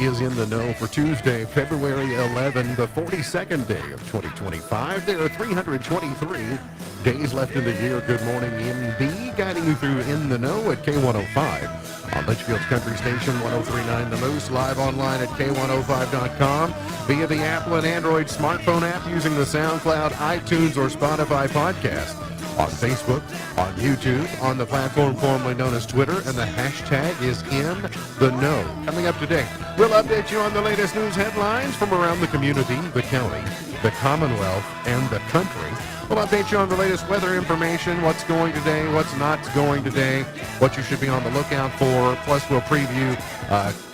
is In the Know for Tuesday, February 11, the 42nd day of 2025. There are 323 days left in the year. Good morning, MB, guiding you through In the Know at K105 on Litchfield's Country Station 1039 The Moose, live online at K105.com via the Apple and Android smartphone app using the SoundCloud, iTunes, or Spotify podcast. On Facebook, on YouTube, on the platform formerly known as Twitter, and the hashtag is In the Know. Coming up today, we'll update you on the latest news headlines from around the community, the county, the Commonwealth, and the country. We'll update you on the latest weather information, what's going today, what's not going today, what you should be on the lookout for. Plus, we'll preview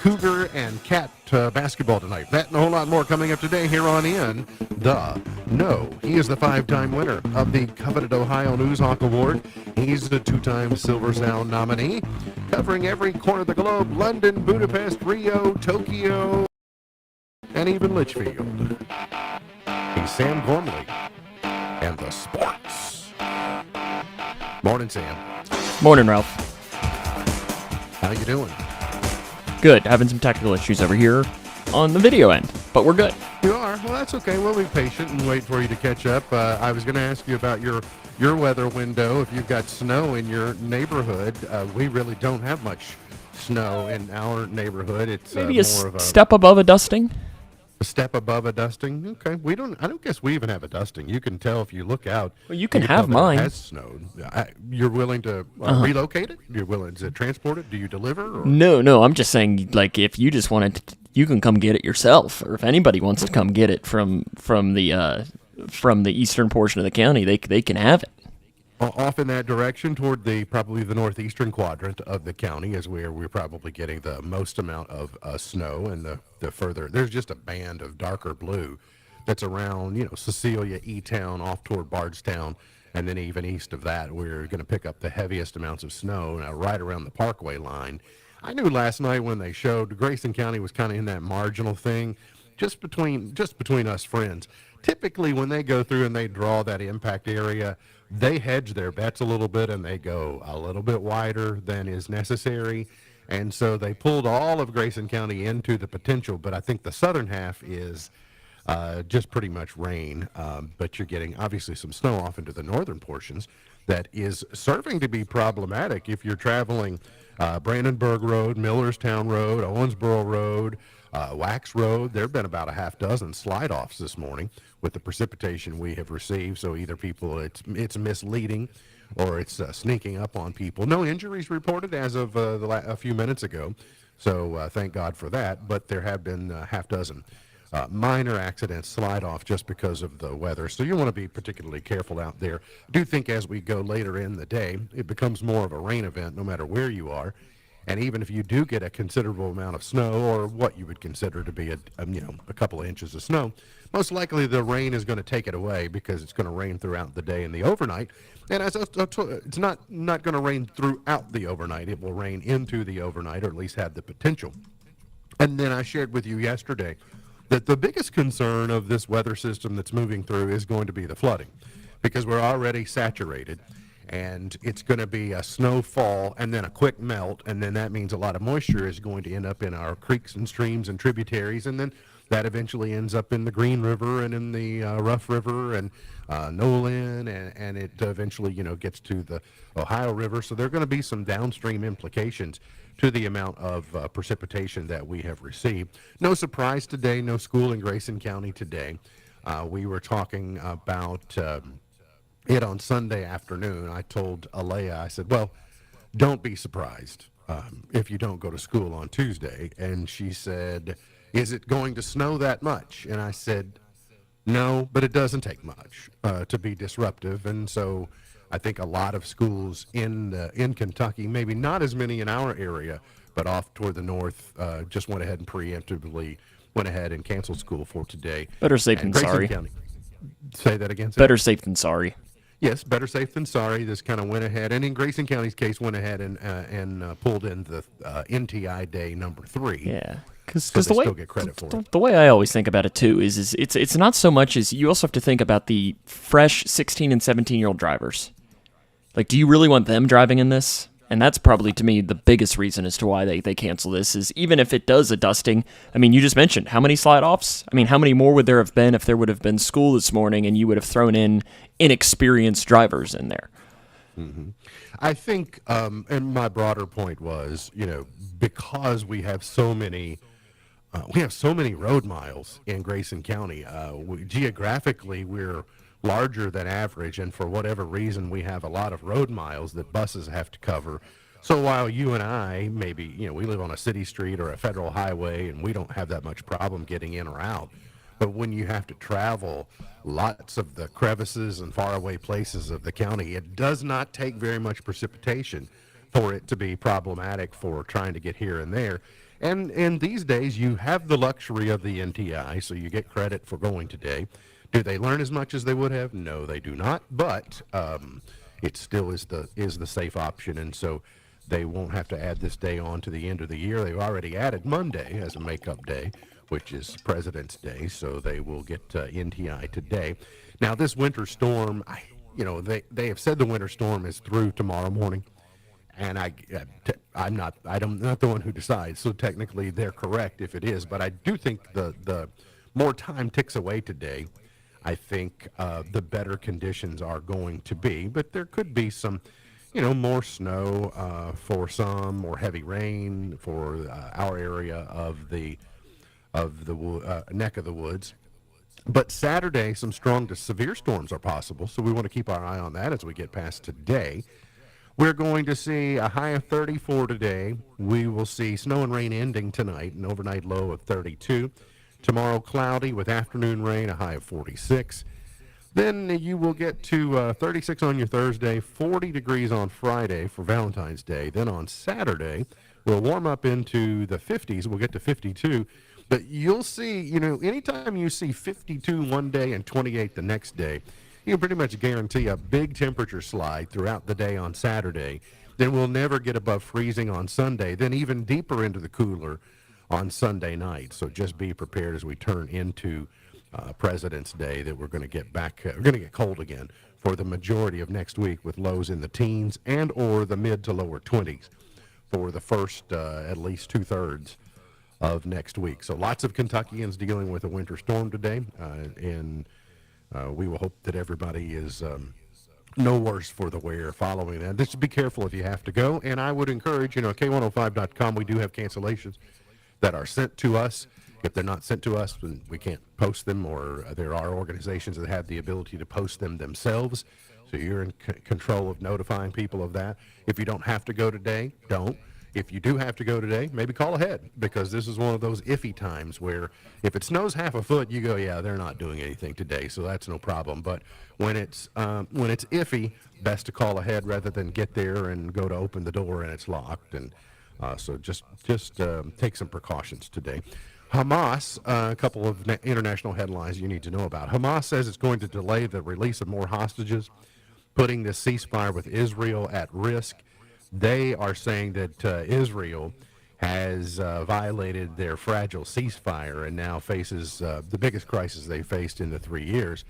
Cougar and Cat basketball tonight. That and a whole lot more coming up today here on In the Know. He is the five-time winner of the coveted Ohio Newshawk Award. He's the two-time Silver Sound nominee, covering every corner of the globe: London, Budapest, Rio, Tokyo, and even Litchfield. He's Sam Gormley and the sports. Morning, Sam. Morning, Ralph. How you doing? Good. Having some technical issues over here on the video end, but we're good. You are? Well, that's okay. We'll be patient and wait for you to catch up. I was going to ask you about your weather window. If you've got snow in your neighborhood, we really don't have much snow in our neighborhood. It's Maybe more of a step above a dusting. A step above a dusting. Okay, I don't guess we even have a dusting. You can tell if you look out. Well, you can tell have that mine. It has snowed. You're willing to relocate it? You're willing to transport it? Do you deliver? Or? No. I'm just saying, like, if you just wanted, you can come get it yourself, or if anybody wants to come get it from the eastern portion of the county, they can have it. Off in that direction toward probably the northeastern quadrant of the county is where we're probably getting the most amount of snow, and the further there's just a band of darker blue that's around Cecilia, E-Town, off toward Bardstown, and then even east of that we're going to pick up the heaviest amounts of snow right around the Parkway line. I knew last night when they showed Grayson County was kind of in that marginal thing, just between us friends. Typically when they go through and they draw that impact area, they hedge their bets a little bit and they go a little bit wider than is necessary. And so they pulled all of Grayson County into the potential, but I think the southern half is just pretty much rain. But you're getting obviously some snow off into the northern portions that is serving to be problematic if you're traveling Brandenburg Road, Millerstown Road, Owensboro Road, Wax Road. There have been about a half dozen slide-offs this morning with the precipitation we have received. So either it's misleading or it's sneaking up on people. No injuries reported as of a few minutes ago. So thank God for that. But there have been a half dozen minor accidents, slide-off, just because of the weather. So you want to be particularly careful out there. I do think as we go later in the day, it becomes more of a rain event no matter where you are. And even if you do get a considerable amount of snow, or what you would consider to be a couple of inches of snow, most likely the rain is going to take it away because it's going to rain throughout the day and the overnight. And it's not going to rain throughout the overnight. It will rain into the overnight, or at least have the potential. And then I shared with you yesterday that the biggest concern of this weather system that's moving through is going to be the flooding, because we're already saturated. And it's going to be a snowfall and then a quick melt, and then that means a lot of moisture is going to end up in our creeks and streams and tributaries, and then that eventually ends up in the Green River and in the Rough River and Nolan, and it eventually gets to the Ohio River. So there are going to be some downstream implications to the amount of precipitation that we have received. No surprise today, no school in Grayson County today. We were talking about it on Sunday afternoon. I told Alea, I said, well, don't be surprised if you don't go to school on Tuesday. And she said, is it going to snow that much? And I said, no, but it doesn't take much to be disruptive. And so I think a lot of schools in Kentucky, maybe not as many in our area, but off toward the north, just went ahead and preemptively went ahead and canceled school for today. Better safe than sorry. County, say that again. Better safe than sorry. Yes, better safe than sorry. This kind of went ahead, and in Grayson County's case, went ahead and pulled in the NTI day number 3. Yeah, because so the way still get credit for it. The way I always think about it too is it's not so much as you also have to think about the fresh 16 and 17-year-old drivers. Like, do you really want them driving in this? And that's probably, to me, the biggest reason as to why they cancel this is even if it does a dusting. I mean, you just mentioned how many slide offs? I mean, how many more would there have been if there would have been school this morning and you would have thrown in inexperienced drivers in there? I think, and my broader point was, because we have so many road miles in Grayson County. Geographically, we're larger than average, and for whatever reason, we have a lot of road miles that buses have to cover. So while you and I, maybe, we live on a city street or a federal highway, and we don't have that much problem getting in or out. But when you have to travel lots of the crevices and faraway places of the county, it does not take very much precipitation for it to be problematic for trying to get here and there. And these days, you have the luxury of the NTI, so you get credit for going today. Do they learn as much as they would have? No, they do not. But it still is the safe option, and so they won't have to add this day on to the end of the year. They've already added Monday as a makeup day, which is President's Day, so they will get NTI today. Now, this winter storm, they have said the winter storm is through tomorrow morning. And I'm not the one who decides, so technically they're correct if it is. But I do think the more time ticks away today, I think the better conditions are going to be. But there could be some, more snow for some, more heavy rain for our area of the neck of the woods. But Saturday, some strong to severe storms are possible, so we want to keep our eye on that as we get past today. We're going to see a high of 34 today. We will see snow and rain ending tonight, an overnight low of 32. Tomorrow, cloudy with afternoon rain, a high of 46. Then you will get to 36 on your Thursday, 40 degrees on Friday for Valentine's Day. Then on Saturday, we'll warm up into the 50s. We'll get to 52. But you'll see, anytime you see 52 one day and 28 the next day, you can pretty much guarantee a big temperature slide throughout the day on Saturday. Then we'll never get above freezing on Sunday, then even deeper into the cooler on Sunday night. So just be prepared as we turn into President's Day that we're going to get back, we're going to get cold again for the majority of next week with lows in the teens and or the mid to lower 20s for the first at least two-thirds of next week. So lots of Kentuckians dealing with a winter storm today, and we will hope that everybody is no worse for the wear following that. Just be careful if you have to go. And I would encourage, K105.com, we do have cancellations that are sent to us. If they're not sent to us, then we can't post them, or there are organizations that have the ability to post them themselves. So you're in control of notifying people of that. If you don't have to go today, don't. If you do have to go today, maybe call ahead, because this is one of those iffy times where if it snows half a foot, you go, yeah, they're not doing anything today, so that's no problem. But when it's iffy, best to call ahead rather than get there and go to open the door and it's locked. And so just take some precautions today. Hamas, a couple of international headlines you need to know about. Hamas says it's going to delay the release of more hostages, putting this ceasefire with Israel at risk. They are saying that Israel has violated their fragile ceasefire and now faces the biggest crisis they faced in the 3 years.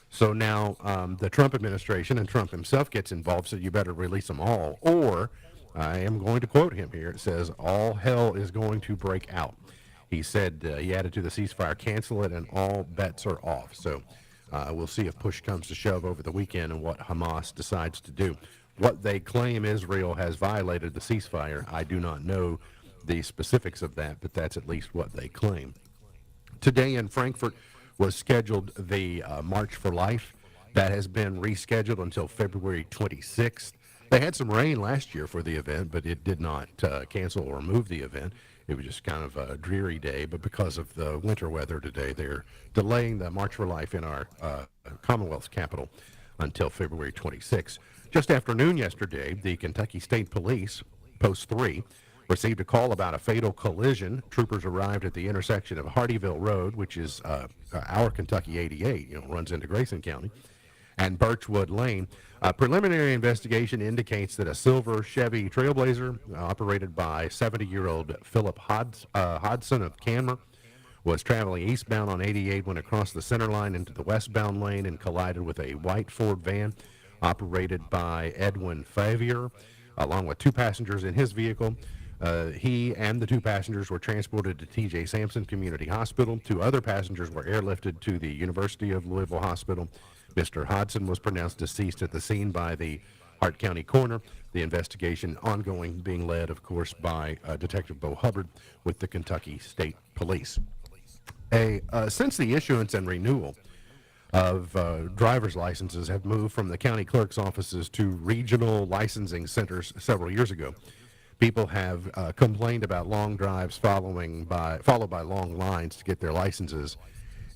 So now the Trump administration and Trump himself gets involved, so you better release them all. Or, I am going to quote him here, it says, all hell is going to break out. He said, he added to the ceasefire, cancel it and all bets are off. So we'll see if push comes to shove over the weekend and what Hamas decides to do. What they claim Israel has violated the ceasefire, I do not know the specifics of that, but that's at least what they claim. Today in Frankfurt was scheduled the March for Life. That has been rescheduled until February 26th. They had some rain last year for the event, but it did not cancel or move the event. It was just kind of a dreary day, but because of the winter weather today, they're delaying the March for Life in our Commonwealth's capital until February 26th. Just after noon yesterday, the Kentucky State Police, Post 3, received a call about a fatal collision. Troopers arrived at the intersection of Hardyville Road, which is our Kentucky 88, runs into Grayson County, and Birchwood Lane. A preliminary investigation indicates that a silver Chevy Trailblazer, operated by 70-year-old Philip Hodson of Canmer, was traveling eastbound on 88 when it crossed the center line into the westbound lane and collided with a white Ford van operated by Edwin Favier. along with 2 passengers in his vehicle. He and the 2 passengers were transported to T.J. Sampson Community Hospital. 2 other passengers were airlifted to the University of Louisville Hospital. Mr. Hodson was pronounced deceased at the scene by the Hart County coroner. The investigation ongoing, being led, of course, by Detective Bo Hubbard with the Kentucky State Police. Since the issuance and renewal of driver's licenses have moved from the county clerk's offices to regional licensing centers several years ago, people have complained about long drives followed by long lines to get their licenses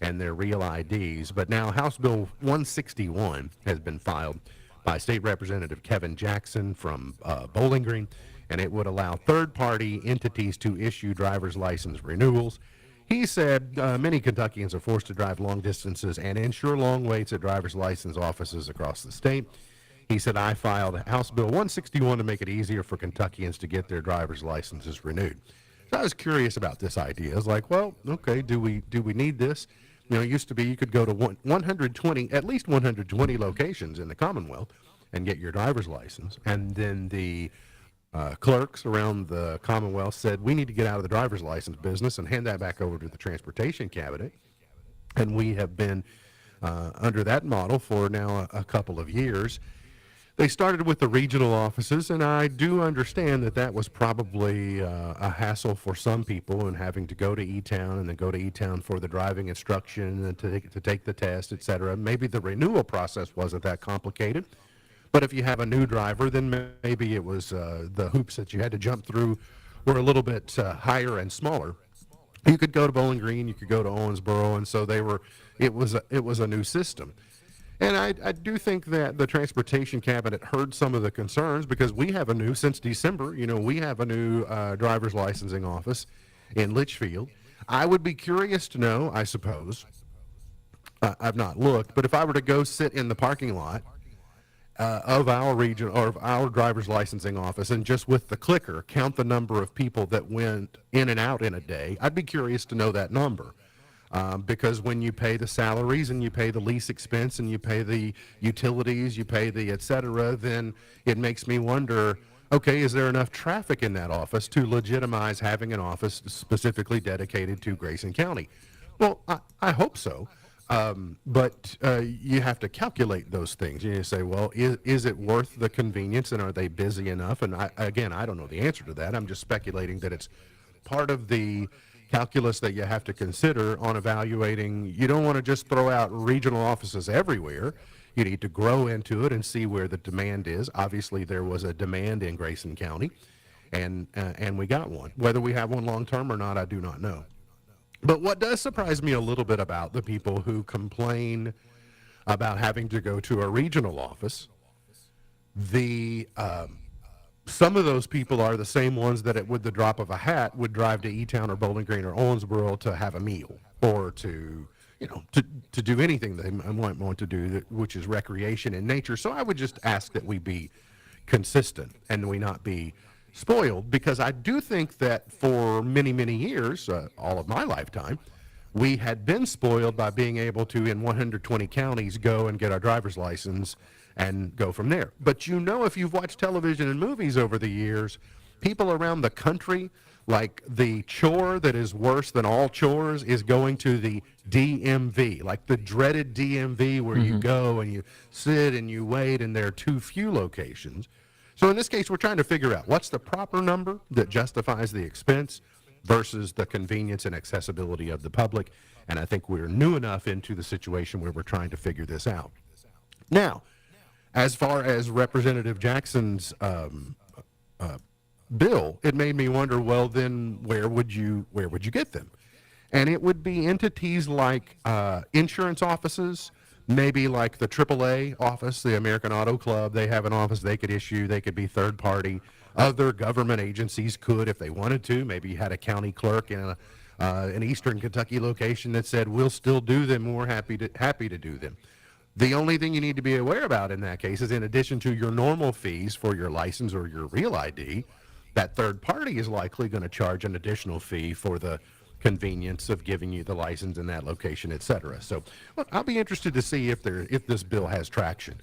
and their real IDs. But now House Bill 161 has been filed by State Representative Kevin Jackson from Bowling Green, and it would allow third-party entities to issue driver's license renewals. He said many Kentuckians are forced to drive long distances and ensure long waits at driver's license offices across the state. He said, I filed House Bill 161 to make it easier for Kentuckians to get their driver's licenses renewed. So I was curious about this idea. I was like, well, okay, do we need this? You know, it used to be you could go to 120, at least 120 locations in the Commonwealth and get your driver's license. And then the clerks around the Commonwealth said, we need to get out of the driver's license business and hand that back over to the Transportation Cabinet. And we have been under that model for now a couple of years. They started with the regional offices, and I do understand that that was probably a hassle for some people, and having to go to E-Town and then go to E-Town for the driving instruction and to take the test, et cetera. Maybe the renewal process wasn't that complicated. But if you have a new driver, then maybe it was the hoops that you had to jump through were a little bit higher and smaller. You could go to Bowling Green, you could go to Owensboro, and so it was a new system. And I do think that the Transportation Cabinet heard some of the concerns, because we have since December, we have a new driver's licensing office in Litchfield. I would be curious to know, I suppose, I've not looked, but if I were to go sit in the parking lot of our region or of our driver's licensing office and just with the clicker count the number of people that went in and out in a day, I'd be curious to know that number. Because when you pay the salaries and you pay the lease expense and you pay the utilities, you pay the et cetera, then it makes me wonder, okay, is there enough traffic in that office to legitimize having an office specifically dedicated to Grayson County? Well, I hope so. But you have to calculate those things. You say, well, is it worth the convenience, and are they busy enough? And I don't know the answer to that. I'm just speculating that it's part of the calculus that you have to consider on evaluating. You don't want to just throw out regional offices everywhere. You need to grow into it and see where the demand is. Obviously, there was a demand in Grayson County, and we got one. Whether we have one long term or not, I do not know. But what does surprise me a little bit about the people who complain about having to go to a regional office, some of those people are the same ones that with the drop of a hat would drive to E-Town or Bowling Green or Owensboro to have a meal or to do anything they might want to do, which is recreation in nature. So I would just ask that we be consistent and we not be spoiled, because I do think that for many, many years, all of my lifetime, we had been spoiled by being able to, in 120 counties, go and get our driver's license and go from there. But if you've watched television and movies over the years, people around the country, like the chore that is worse than all chores is going to the DMV, like the dreaded DMV where you go and you sit and you wait, and there are too few locations. So in this case, we're trying to figure out what's the proper number that justifies the expense versus the convenience and accessibility of the public. And I think we're new enough into the situation where we're trying to figure this out. Now, as far as Representative Jackson's bill, it made me wonder, well, then where would you get them? And it would be entities like insurance offices, maybe like the AAA office, the American Auto Club. They have an office they could issue. They could be third party. Other government agencies could, if they wanted to. Maybe you had a county clerk in an Eastern Kentucky location that said, we'll still do them. We're happy to do them. The only thing you need to be aware about in that case is, in addition to your normal fees for your license or your real ID, that third party is likely going to charge an additional fee for the convenience of giving you the license in that location, et cetera. So I'll be interested to see if this bill has traction.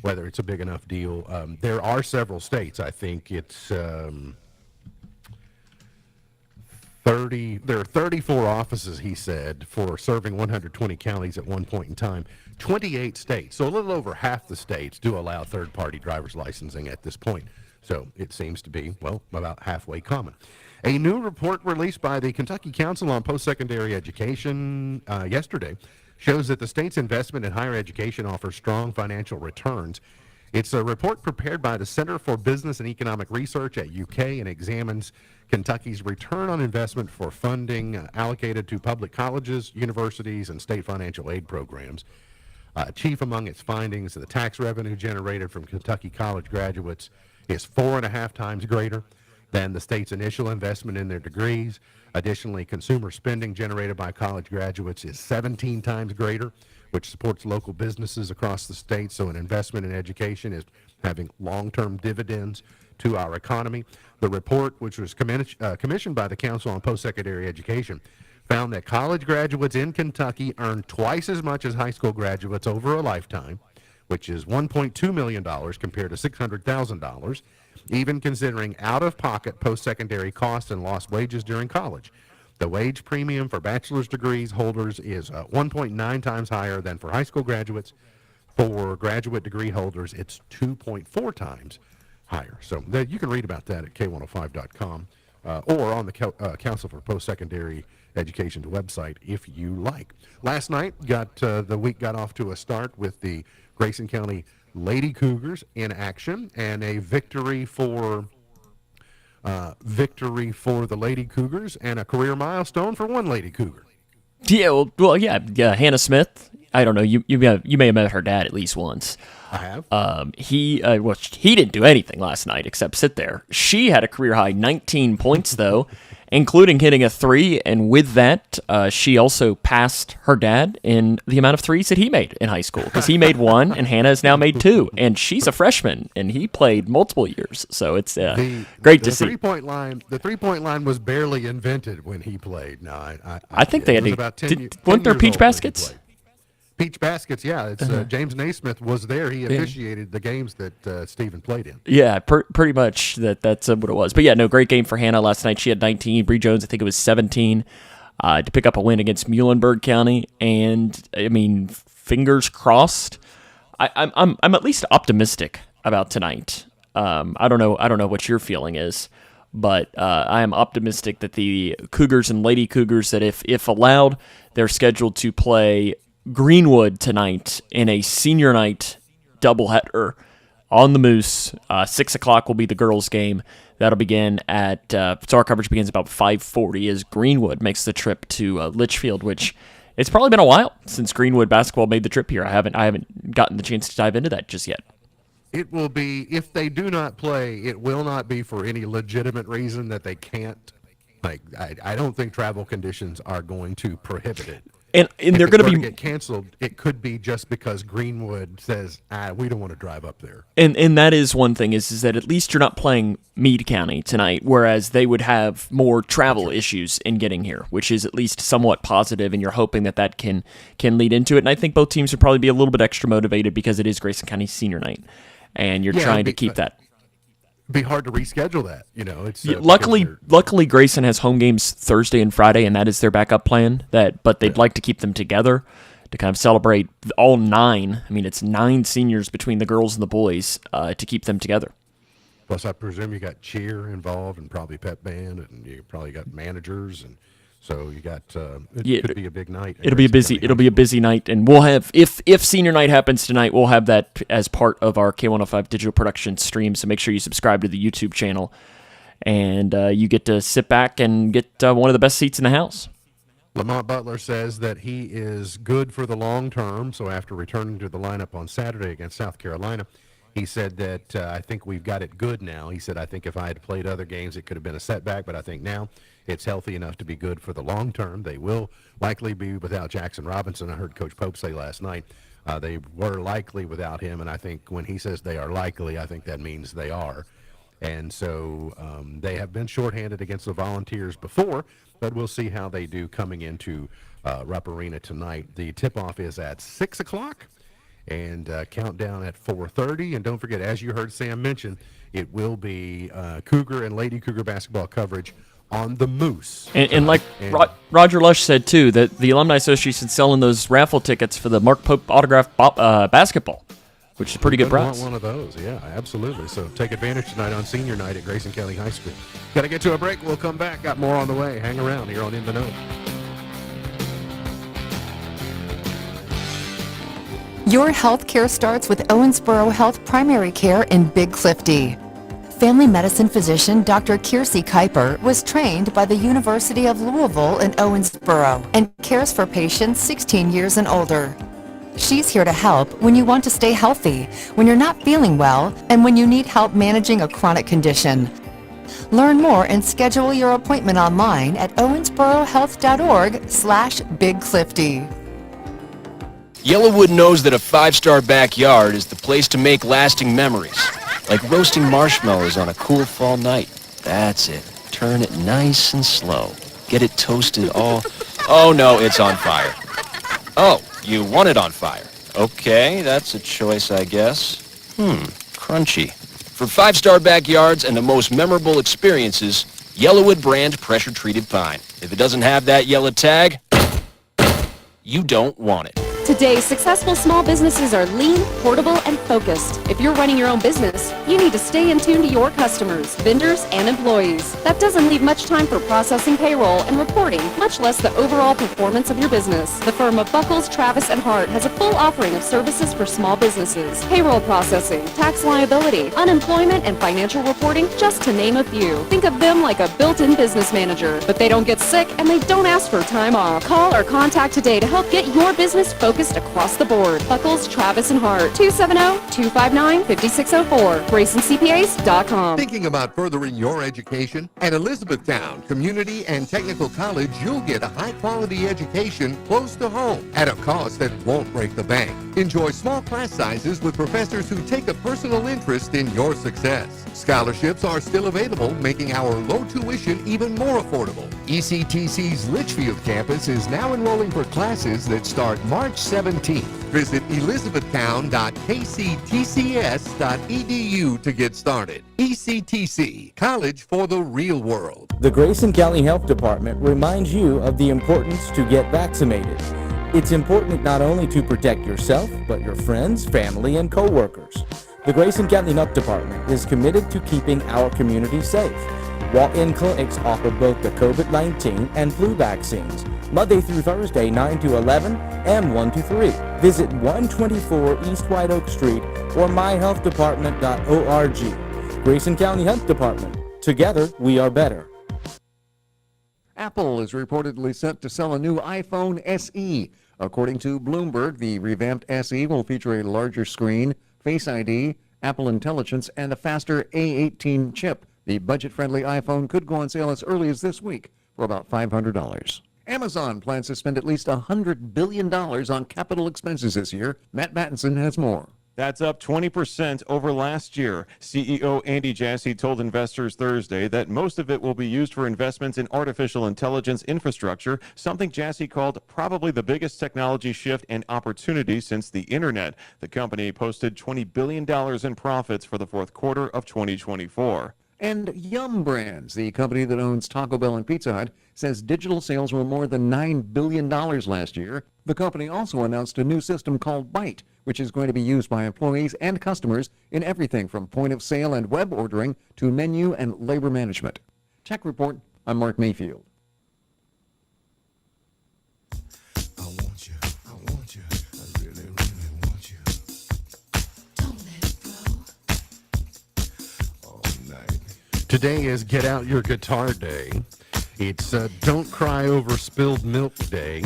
whether it's a big enough deal. There are several states. I think it's 30. There are 34 offices, he said, for serving 120 counties at one point in time. 28 states, so a little over half the states do allow third-party driver's licensing at this point. So it seems to be, well, about halfway common. A new report released by the Kentucky Council on Post-Secondary Education yesterday shows that the state's investment in higher education offers strong financial returns. It's a report prepared by the Center for Business and Economic Research at UK and examines Kentucky's return on investment for funding allocated to public colleges, universities, and state financial aid programs. Chief among its findings, the tax revenue generated from Kentucky college graduates is 4.5 times greater than the state's initial investment in their degrees. Additionally, consumer spending generated by college graduates is 17 times greater, which supports local businesses across the state. So an investment in education is having long-term dividends to our economy. The report, which was commissioned by the Council on Post-Secondary Education, found that college graduates in Kentucky earn twice as much as high school graduates over a lifetime, which is $1.2 million compared to $600,000, even considering out-of-pocket post-secondary costs and lost wages during college. The wage premium for bachelor's degrees holders is 1.9 times higher than for high school graduates. For graduate degree holders, it's 2.4 times higher. So you can read about that at K105.com or on the Council for Post-Secondary Education's website if you like. Last night, the week got off to a start with the Grayson County Lady Cougars in action, and a victory for the Lady Cougars and a career milestone for one Lady Cougar. Yeah, yeah. Hannah Smith. I don't know. You may have met her dad at least once. I have. He didn't do anything last night except sit there. She had a career high 19 points though, including hitting a 3, and with that, she also passed her dad in the amount of 3s that he made in high school, because he made 1 and Hannah has now made 2, and she's a freshman and he played multiple years. So it's great to see. The 3-point line was barely invented when he played. No, I think they had to. About 10 weren't there years peach old when he baskets? played. Peach baskets, yeah. It's James Naismith was there. He officiated the games that Stephen played in. Yeah, pretty much that's what it was. But yeah, no, great game for Hannah last night. She had 19. Bree Jones, I think it was 17, to pick up a win against Muhlenberg County. And I mean, fingers crossed. I'm at least optimistic about tonight. I don't know what your feeling is, but I am optimistic that the Cougars and Lady Cougars, that if allowed, they're scheduled to play Greenwood tonight in a senior night doubleheader on the Moose. 6 o'clock will be the girls' game. That'll begin at so our coverage begins about 5:40 as Greenwood makes the trip to Litchfield, which it's probably been a while since Greenwood basketball made the trip here. I haven't gotten the chance to dive into that just yet. It will be, if they do not play, it will not be for any legitimate reason that they can't. Like, I don't think travel conditions are going to prohibit it. And they're going to get canceled. It could be just because Greenwood says, we don't want to drive up there. And that is one thing is that at least you're not playing Meade County tonight, whereas they would have more travel issues in getting here, which is at least somewhat positive, and you're hoping that can lead into it. And I think both teams would probably be a little bit extra motivated because it is Grayson County senior night, and you're trying to keep that. Be hard to reschedule that, It's luckily Grayson has home games Thursday and Friday, and that is their backup plan. But they'd like to keep them together to kind of celebrate all 9. I mean, it's 9 seniors between the girls and the boys to keep them together. Plus, I presume you got cheer involved and probably pep band, and you probably got managers, and so you got. It could be a big night. It'll be a busy night, and we'll have if senior night happens tonight, we'll have that as part of our K105 digital production stream. So make sure you subscribe to the YouTube channel, and you get to sit back and get one of the best seats in the house. Lamont Butler says that he is good for the long term. So after returning to the lineup on Saturday against South Carolina, he said that I think we've got it good now. He said, I think if I had played other games, it could have been a setback, but I think now it's healthy enough to be good for the long term. They will likely be without Jackson Robinson. I heard Coach Pope say last night they were likely without him, and I think when he says they are likely, I think that means they are. And so they have been shorthanded against the Volunteers before, but we'll see how they do coming into Rupp Arena tonight. The tip-off is at 6 o'clock. and countdown at 4:30. And don't forget, as you heard Sam mention, it will be Cougar and Lady Cougar basketball coverage on the Moose. And like Roger Lush said, too, that the Alumni Association's selling those raffle tickets for the Mark Pope autographed basketball, which is a pretty good price. Want one of those, yeah, absolutely. So take advantage tonight on senior night at Grayson County High School. Got to get to a break. We'll come back. Got more on the way. Hang around here on In the Know. Your health care starts with Owensboro Health Primary Care in Big Clifty. Family medicine physician Dr. Kiersey Kuiper was trained by the University of Louisville in Owensboro and cares for patients 16 years and older. She's here to help when you want to stay healthy, when you're not feeling well, and when you need help managing a chronic condition. Learn more and schedule your appointment online at owensborohealth.org/BigClifty. Yellowwood knows that a five-star backyard is the place to make lasting memories. Like roasting marshmallows on a cool fall night. That's it. Turn it nice and slow. Get it toasted all... Oh no, it's on fire. Oh, you want it on fire. Okay, that's a choice, I guess. Crunchy. For five-star backyards and the most memorable experiences, Yellowwood brand pressure-treated pine. If it doesn't have that yellow tag, you don't want it. Today, successful small businesses are lean, portable, and focused. If you're running your own business, you need to stay in tune to your customers, vendors, and employees. That doesn't leave much time for processing payroll and reporting, much less the overall performance of your business. The firm of Buckles, Travis, and Hart has a full offering of services for small businesses. Payroll processing, tax liability, unemployment, and financial reporting, just to name a few. Think of them like a built-in business manager, but they don't get sick and they don't ask for time off. Call or contact today to help get your business focused across the board. Buckles, Travis, and Hart, 270-259-5604, GraysonCPAs.com. Thinking about furthering your education? At Elizabethtown Community and Technical College, you'll get a high-quality education close to home at a cost that won't break the bank. Enjoy small class sizes with professors who take a personal interest in your success. Scholarships are still available, making our low tuition even more affordable. ECTC's Litchfield campus is now enrolling for classes that start March 17th. Visit elizabethtown.kctcs.edu to get started. ECTC, College for the Real World. The Grayson County Health Department reminds you of the importance to get vaccinated. It's important not only to protect yourself, but your friends, family, and co-workers. The Grayson County Health Department is committed to keeping our community safe. Walk-in clinics offer both the COVID-19 and flu vaccines, Monday through Thursday, 9 to 11 and 1 to 3. Visit 124 East White Oak Street or myhealthdepartment.org. Grayson County Health Department. Together, we are better. Apple is reportedly set to sell a new iPhone SE. According to Bloomberg, the revamped SE will feature a larger screen, Face ID, Apple Intelligence, and a faster A18 chip. The budget-friendly iPhone could go on sale as early as this week for about $500. Amazon plans to spend at least $100 billion on capital expenses this year. Matt Mattinson has more. That's up 20% over last year. CEO Andy Jassy told investors Thursday that most of it will be used for investments in artificial intelligence infrastructure, something Jassy called probably the biggest technology shift and opportunity since the internet. The company posted $20 billion in profits for the fourth quarter of 2024. And Yum Brands, the company that owns Taco Bell and Pizza Hut, says digital sales were more than $9 billion last year. The company also announced a new system called Byte, which is going to be used by employees and customers in everything from point of sale and web ordering to menu and labor management. Tech Report, I'm Mark Mayfield. Today is Get Out Your Guitar Day. It's Don't Cry Over Spilled Milk Day.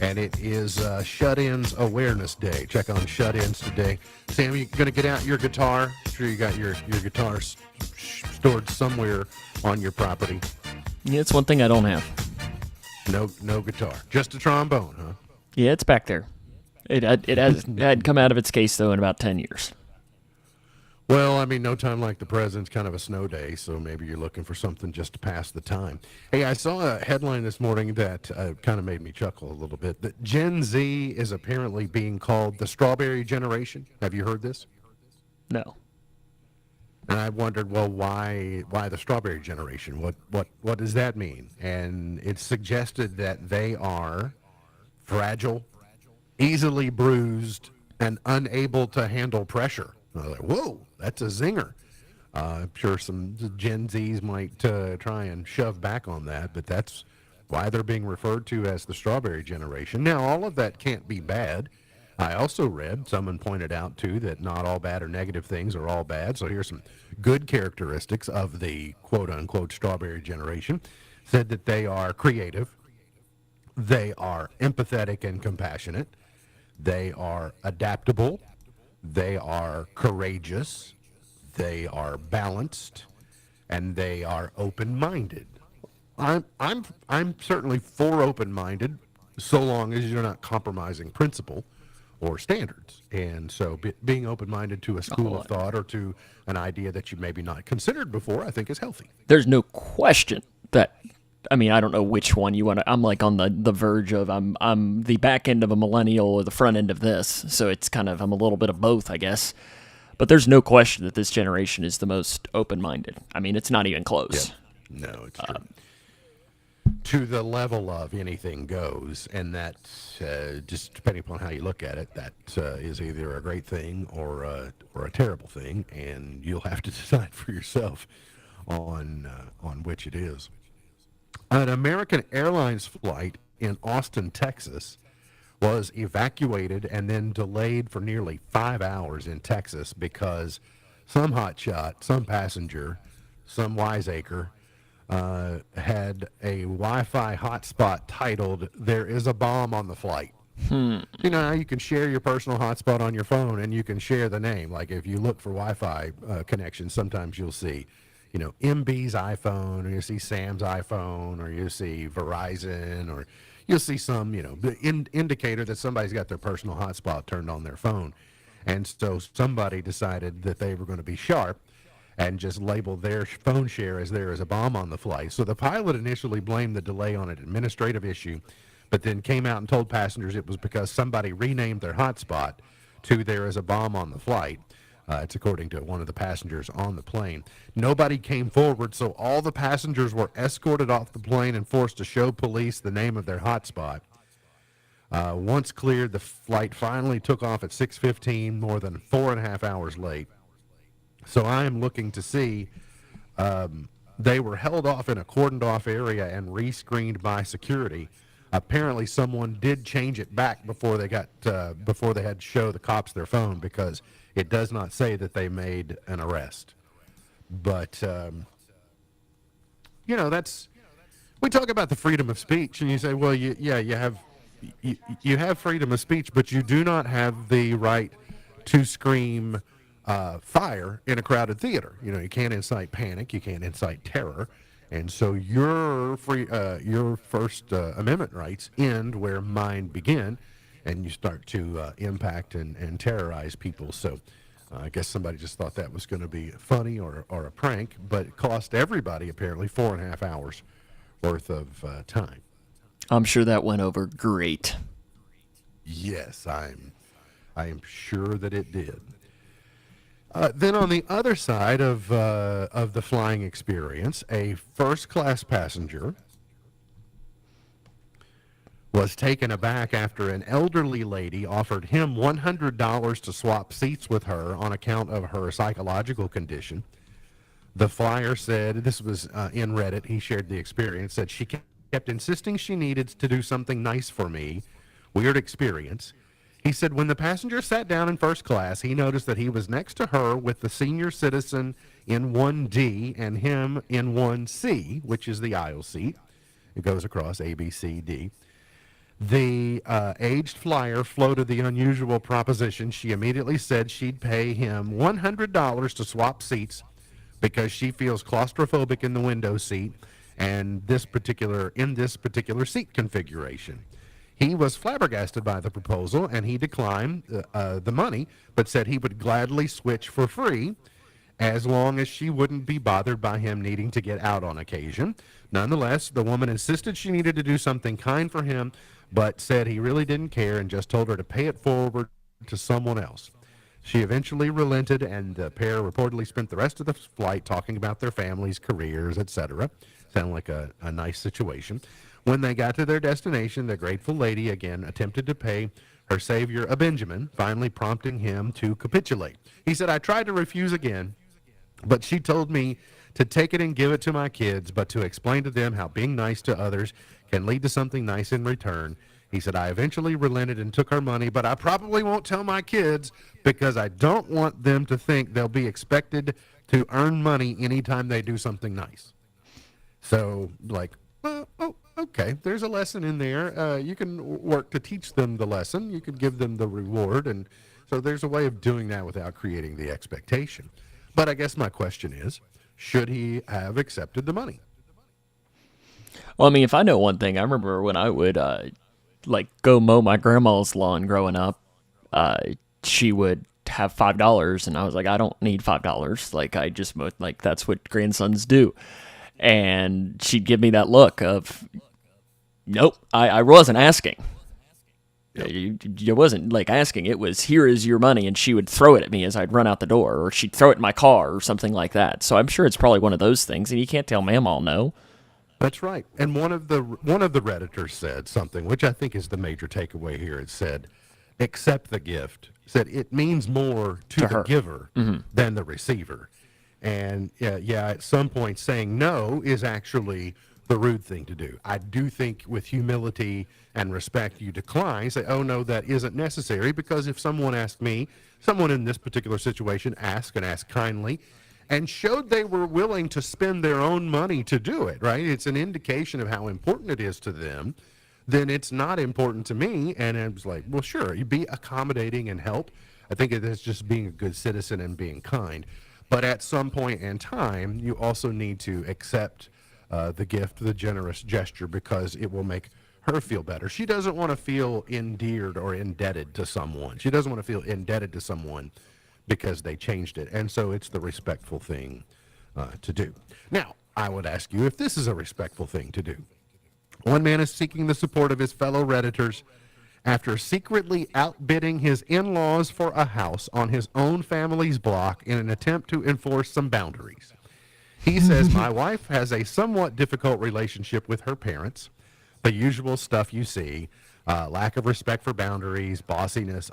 And it is Shut-Ins Awareness Day. Check on Shut-Ins today. Sam, you going to get out your guitar? I'm sure you got your guitar stored somewhere on your property. Yeah, it's one thing I don't have. No guitar. Just a trombone, huh? Yeah, it's back there. It had come out of its case, though, in about 10 years. Well, I mean, no time like the present's kind of a snow day, so maybe you're looking for something just to pass the time. Hey, I saw a headline this morning that kind of made me chuckle a little bit. That Gen Z is apparently being called the strawberry generation. Have you heard this? No. And I wondered, well, why the strawberry generation? What does that mean? And it suggested that they are fragile, easily bruised, and unable to handle pressure. I was like, whoa, that's a zinger. I'm sure some Gen Zs might try and shove back on that, but that's why they're being referred to as the strawberry generation. Now, all of that can't be bad. I also read, someone pointed out too, that not all bad or negative things are all bad. So here's some good characteristics of the quote unquote strawberry generation. Said that they are creative, they are empathetic and compassionate, they are adaptable, they are courageous, they are balanced, and they are open-minded. I'm certainly for open-minded, so long as you're not compromising principle or standards. And so being open-minded to a school of thought or to an idea that you maybe not considered before, I think is healthy. There's no question that, I mean, I don't know which one you want to, I'm like on the verge of, I'm the back end of a millennial or the front end of this. So it's kind of, I'm a little bit of both, I guess. But there's no question that this generation is the most open-minded. I mean, it's not even close. Yeah. No, it's true. To the level of anything goes, and that just depending upon how you look at it, that is either a great thing or a terrible thing, and you'll have to decide for yourself on which it is. An American Airlines flight in Austin, Texas, was evacuated and then delayed for nearly 5 hours in Texas because some hotshot, some passenger, some wiseacre had a Wi-Fi hotspot titled "There is a bomb on the flight." You know how you can share your personal hotspot on your phone and you can share the name. Like if you look for Wi-Fi connections, sometimes you'll see, you know, MB's iPhone, or you see Sam's iPhone, or you see Verizon, or you'll see some, you know, indicator that somebody's got their personal hotspot turned on their phone. And so somebody decided that they were going to be sharp and just label their phone share as "there is a bomb on the flight." So the pilot initially blamed the delay on an administrative issue, but then came out and told passengers it was because somebody renamed their hotspot to "there is a bomb on the flight." It's according to one of the passengers on the plane. Nobody came forward, so all the passengers were escorted off the plane and forced to show police the name of their hotspot. Once cleared, the flight finally took off at 6:15, more than 4.5 hours late. So I am looking to see, they were held off in a cordoned off area and rescreened by security. Apparently someone did change it back before they got, before they had to show the cops their phone, because it does not say that they made an arrest. But, you know, that's, we talk about the freedom of speech and you say, well, you have freedom of speech, but you do not have the right to scream fire in a crowded theater. You know, you can't incite panic, you can't incite terror, and so your First Amendment rights end where mine begin, and you start to impact and terrorize people. So I guess somebody just thought that was going to be funny or a prank, but it cost everybody apparently 4.5 hours worth of time. I'm sure that went over great. Yes, I am sure that it did. Then on the other side of the flying experience, a first-class passenger was taken aback after an elderly lady offered him $100 to swap seats with her on account of her psychological condition. The flyer said, this was in Reddit, he shared the experience, said, "She kept insisting she needed to do something nice for me. Weird experience." He said when the passenger sat down in first class, he noticed that he was next to her with the senior citizen in 1D and him in 1C, which is the aisle seat. It goes across A, B, C, D. The aged flyer floated the unusual proposition. She immediately said she'd pay him $100 to swap seats because she feels claustrophobic in the window seat and in this particular seat configuration. He was flabbergasted by the proposal, and he declined the money, but said he would gladly switch for free. as long as she wouldn't be bothered by him needing to get out on occasion. Nonetheless, the woman insisted she needed to do something kind for him, but said he really didn't care and just told her to pay it forward to someone else. She eventually relented, and the pair reportedly spent the rest of the flight talking about their families, careers, etc. Sounded like a nice situation. When they got to their destination, the grateful lady again attempted to pay her savior a Benjamin, finally prompting him to capitulate. He said, I tried to refuse again, but she told me to take it and give it to my kids, but to explain to them how being nice to others can lead to something nice in return. He said, I eventually relented and took her money, but I probably won't tell my kids because I don't want them to think they'll be expected to earn money anytime they do something nice. So, like, okay, there's a lesson in there. You can work to teach them the lesson. You could give them the reward. And so there's a way of doing that without creating the expectation. But I guess my question is, should he have accepted the money? Well, I mean, if I know one thing, I remember when I would go mow my grandma's lawn growing up, she would have $5, and I was like, I don't need $5. Like, I just that's what grandsons do. And she'd give me that look of, nope, I wasn't asking. You wasn't like asking. It was, here is your money, and she would throw it at me as I'd run out the door, or she'd throw it in my car or something like that. So I'm sure it's probably one of those things, and you can't tell Mamaw no. That's right. And one of the Redditors said something, which I think is the major takeaway here. It said, accept the gift. It said it means more to the her. giver than the receiver. And at some point saying no is actually the rude thing to do. I do think with humility and respect, you decline, say, oh no, that isn't necessary, because if someone asked me, someone in this particular situation asked kindly, and showed they were willing to spend their own money to do it, right? It's an indication of how important it is to them. Then it's not important to me. And I was like, well, sure, you be accommodating and help. I think it is just being a good citizen and being kind. But at some point in time, you also need to accept the gift, the generous gesture, because it will make her feel better. She doesn't want to feel endeared or indebted to someone. She doesn't want to feel indebted to someone because they changed it. And so it's the respectful thing to do. Now, I would ask you if this is a respectful thing to do. One man is seeking the support of his fellow Redditors after secretly outbidding his in-laws for a house on his own family's block in an attempt to enforce some boundaries. He says, my wife has a somewhat difficult relationship with her parents, the usual stuff you see, lack of respect for boundaries, bossiness,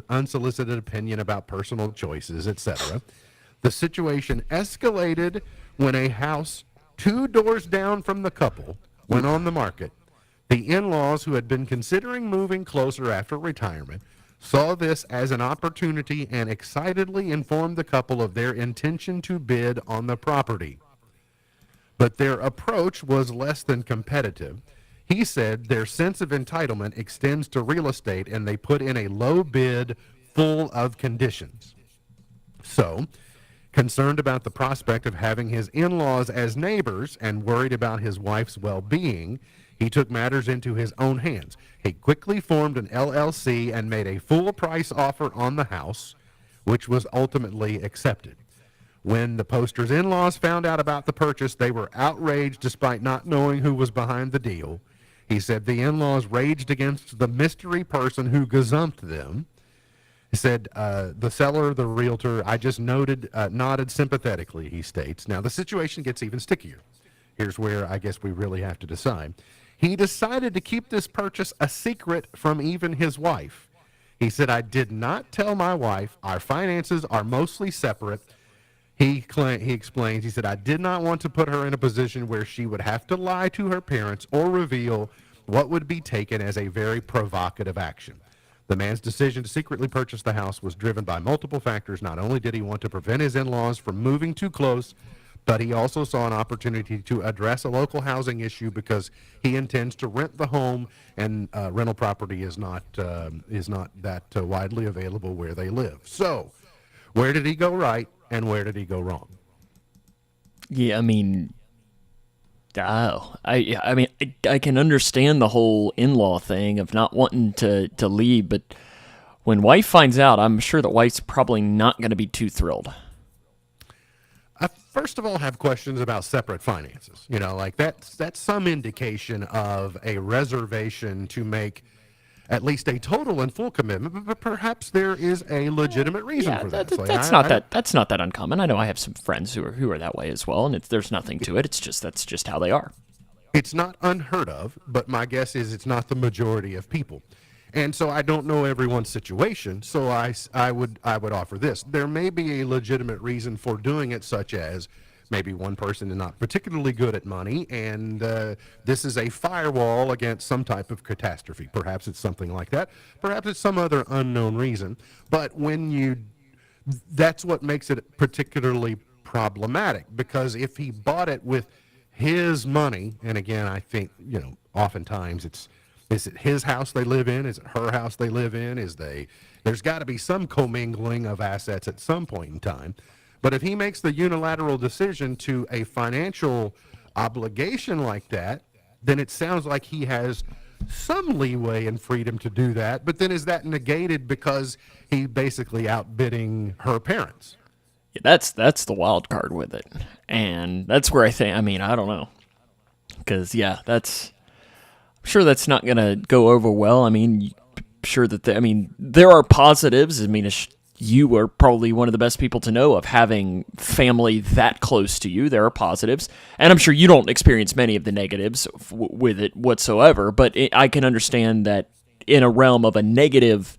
unsolicited opinion about personal choices, etc. The situation escalated when a house 2 doors down from the couple went on the market. The in-laws, who had been considering moving closer after retirement, saw this as an opportunity and excitedly informed the couple of their intention to bid on the property. But their approach was less than competitive. He said their sense of entitlement extends to real estate, and they put in a low bid full of conditions. So, concerned about the prospect of having his in-laws as neighbors and worried about his wife's well-being, he took matters into his own hands. He quickly formed an LLC and made a full price offer on the house, which was ultimately accepted. When the poster's in-laws found out about the purchase, they were outraged despite not knowing who was behind the deal. He said the in-laws raged against the mystery person who gazumped them. He said, the seller, the realtor, I just nodded sympathetically, he states. Now, the situation gets even stickier. Here's where I guess we really have to decide. He decided to keep this purchase a secret from even his wife. He said, I did not tell my wife. Our finances are mostly separate. He explains, he said, I did not want to put her in a position where she would have to lie to her parents or reveal what would be taken as a very provocative action. The man's decision to secretly purchase the house was driven by multiple factors. Not only did he want to prevent his in-laws from moving too close, but he also saw an opportunity to address a local housing issue because he intends to rent the home, and rental property is not that widely available where they live. So, where did he go right and where did he go wrong? Yeah, I mean, I can understand the whole in-law thing of not wanting to leave, but when wife finds out, I'm sure that wife's probably not going to be too thrilled. I first of all have questions about separate finances. You know, like that's some indication of a reservation to make at least a total and full commitment, but perhaps there is a legitimate reason for that. So that's not that uncommon. I know I have some friends who are that way as well, and there's nothing to it. That's just how they are. It's not unheard of, but my guess is it's not the majority of people. And so I don't know everyone's situation, so I would offer this. There may be a legitimate reason for doing it, such as maybe one person is not particularly good at money, and this is a firewall against some type of catastrophe. Perhaps it's something like that. Perhaps it's some other unknown reason. But that's what makes it particularly problematic, because if he bought it with his money, and again, I think, oftentimes is it his house they live in? Is it her house they live in? There's got to be some commingling of assets at some point in time. But if he makes the unilateral decision to a financial obligation like that, then it sounds like he has some leeway and freedom to do that. But then is that negated because he basically outbidding her parents? Yeah, that's the wild card with it. And that's where I don't know. Because, I'm sure that's not going to go over well. I mean, sure that, there are positives. You are probably one of the best people to know of having family that close to you. There are positives, and I'm sure you don't experience many of the negatives with it whatsoever, but I can understand that in a realm of a negative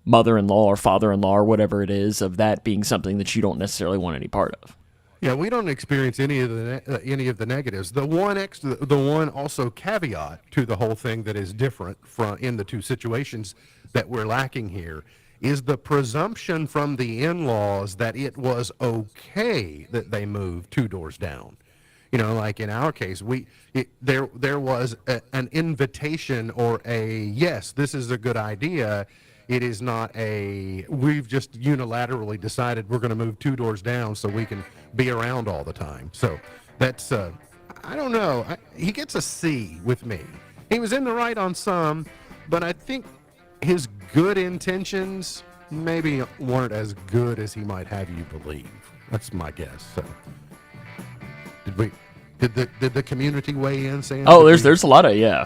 mother-in-law or father-in-law or whatever it is, of that being something that you don't necessarily want any part of. Yeah, we don't experience any of the negatives. The one also caveat to the whole thing that is different in the two situations that we're lacking here is the presumption from the in-laws that it was okay that they moved 2 doors down. Like in our case, there was an invitation or a, yes, this is a good idea. It is not we've just unilaterally decided we're going to move 2 doors down so we can be around all the time. So that's, I don't know. He gets a C with me. He was in the right on some, but I think his good intentions maybe weren't as good as he might have you believe. That's my guess. So, did the community weigh in, Sam? Oh, there's a lot of You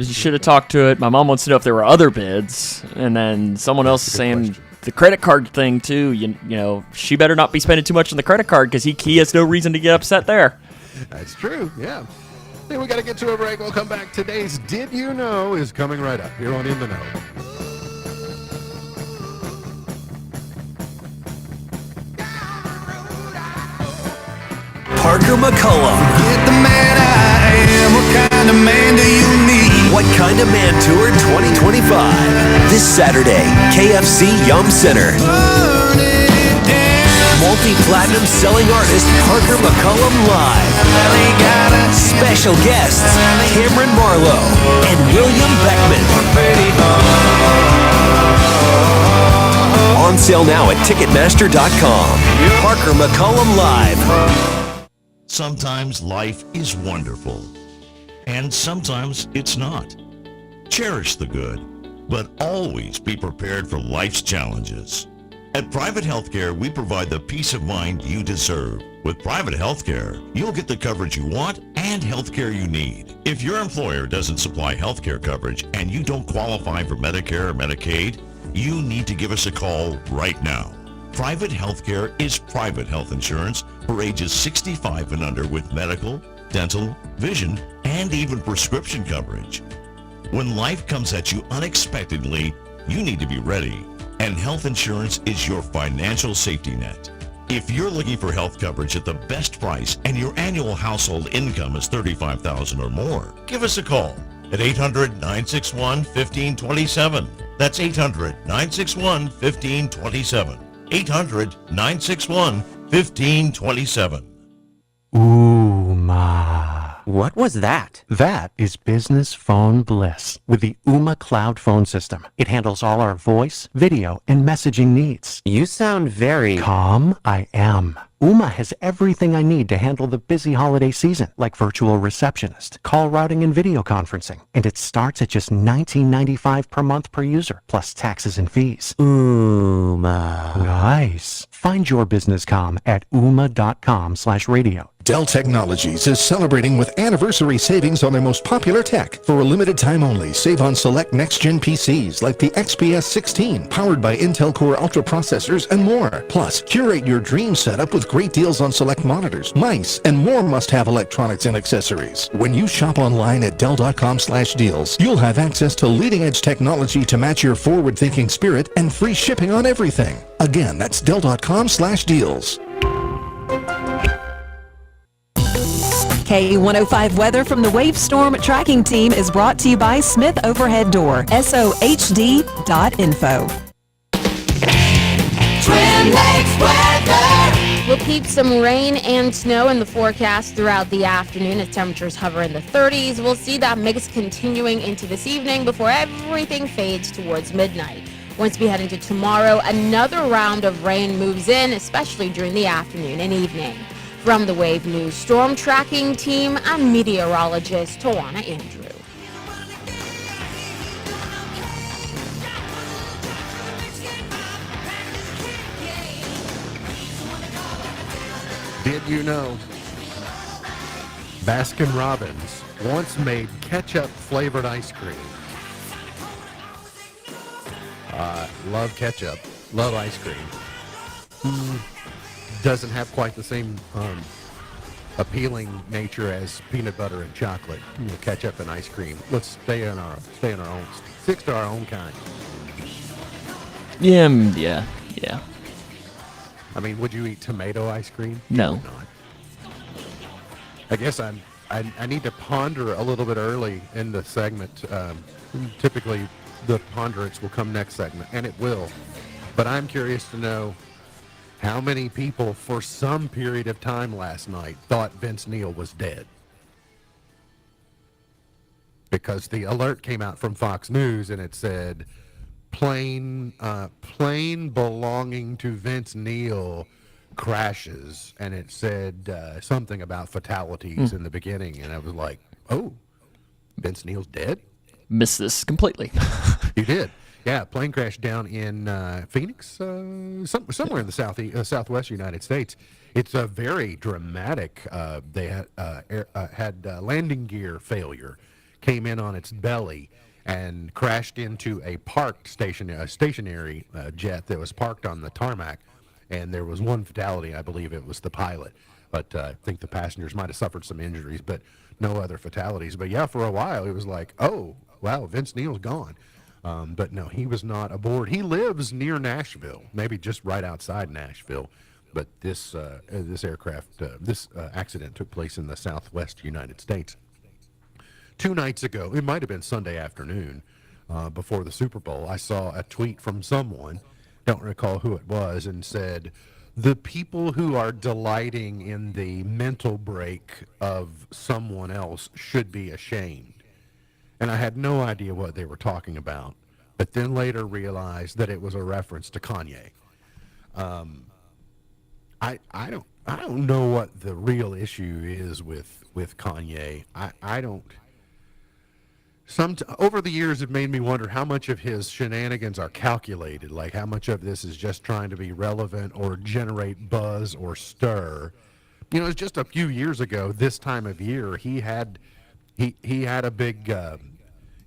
should have talked to it. My mom wants to know if there were other bids, and then someone else is saying the credit card thing too. You know, she better not be spending too much on the credit card because he has no reason to get upset there. That's true. Yeah. Hey, we got to get to a break. We'll come back. Today's Did You Know is coming right up here on In the Know. Parker McCullum. Get the man I am. What kind of man do you need? What Kind of Man Tour 2025. This Saturday, KFC Yum Center. Multi-platinum selling artist Parker McCullum live. Special guests Cameron Marlowe and William Beckman. On sale now at Ticketmaster.com. Parker McCullum live. Sometimes life is wonderful, and sometimes it's not. Cherish the good, but always be prepared for life's challenges. At Private Healthcare, we provide the peace of mind you deserve. With Private Healthcare, you'll get the coverage you want and healthcare you need. If your employer doesn't supply healthcare coverage and you don't qualify for Medicare or Medicaid, you need to give us a call right now. Private Healthcare is private health insurance for ages 65 and under with medical, dental, vision, and even prescription coverage. When life comes at you unexpectedly, you need to be ready, and health insurance is your financial safety net. If you're looking for health coverage at the best price and your annual household income is $35,000 or more, give us a call at 800-961-1527. That's 800-961-1527. 800-961-1527. Ooh, ma. What was that? That is business phone bliss with the Ooma Cloud Phone System. It handles all our voice, video, and messaging needs. You sound very... Calm, I am. Ooma has everything I need to handle the busy holiday season, like virtual receptionist, call routing, and video conferencing. And it starts at just $19.95 per month per user, plus taxes and fees. Ooma. Nice. Find your business comm at ooma.com/radio. Dell Technologies is celebrating with anniversary savings on their most popular tech. For a limited time only, save on select next-gen PCs like the XPS 16, powered by Intel Core Ultra processors and more. Plus, curate your dream setup with great deals on select monitors, mice, and more must-have electronics and accessories. When you shop online at Dell.com/deals, you'll have access to leading-edge technology to match your forward-thinking spirit and free shipping on everything. Again, that's Dell.com/deals. KE105 weather from the Wave Storm Tracking Team is brought to you by Smith Overhead Door, SOHD.info. Twin Lakes weather. We'll keep some rain and snow in the forecast throughout the afternoon as temperatures hover in the 30s. We'll see that mix continuing into this evening before everything fades towards midnight. Once we head into tomorrow, another round of rain moves in, especially during the afternoon and evening. From the Wave News Storm Tracking Team, I'm meteorologist Tawana Andrew. Did you know Baskin Robbins once made ketchup-flavored ice cream? Love ketchup, love ice cream. Doesn't have quite the same appealing nature as peanut butter and chocolate. Ketchup and ice cream. Let's stay in our own, stick to our own kind. Yeah. I mean, would you eat tomato ice cream? No. You would not. I guess I need to ponder a little bit early in the segment. Typically, the ponderance will come next segment, and it will. But I'm curious to know how many people, for some period of time last night, thought Vince Neil was dead? Because the alert came out from Fox News, and it said, plane belonging to Vince Neil crashes, and it said something about fatalities in the beginning, and I was like, oh, Vince Neil's dead? Missed this completely. You did. Yeah, plane crash down in Phoenix, somewhere in the southwest United States. It's a very dramatic. They had landing gear failure, came in on its belly, and crashed into a stationary jet that was parked on the tarmac. And there was one fatality. I believe it was the pilot, but I think the passengers might have suffered some injuries, but no other fatalities. But yeah, for a while it was like, oh wow, Vince Neil's gone. But no, he was not aboard. He lives near Nashville, maybe just right outside Nashville. But this accident took place in the southwest United States. 2 nights ago, it might have been Sunday afternoon, before the Super Bowl, I saw a tweet from someone, don't recall who it was, and said, the people who are delighting in the mental break of someone else should be ashamed. And I had no idea what they were talking about, but then later realized that it was a reference to Kanye. I don't know what the real issue is with Kanye. I don't. Over the years, it made me wonder how much of his shenanigans are calculated, like how much of this is just trying to be relevant or generate buzz or stir. You know, it's just a few years ago, this time of year, he had a big.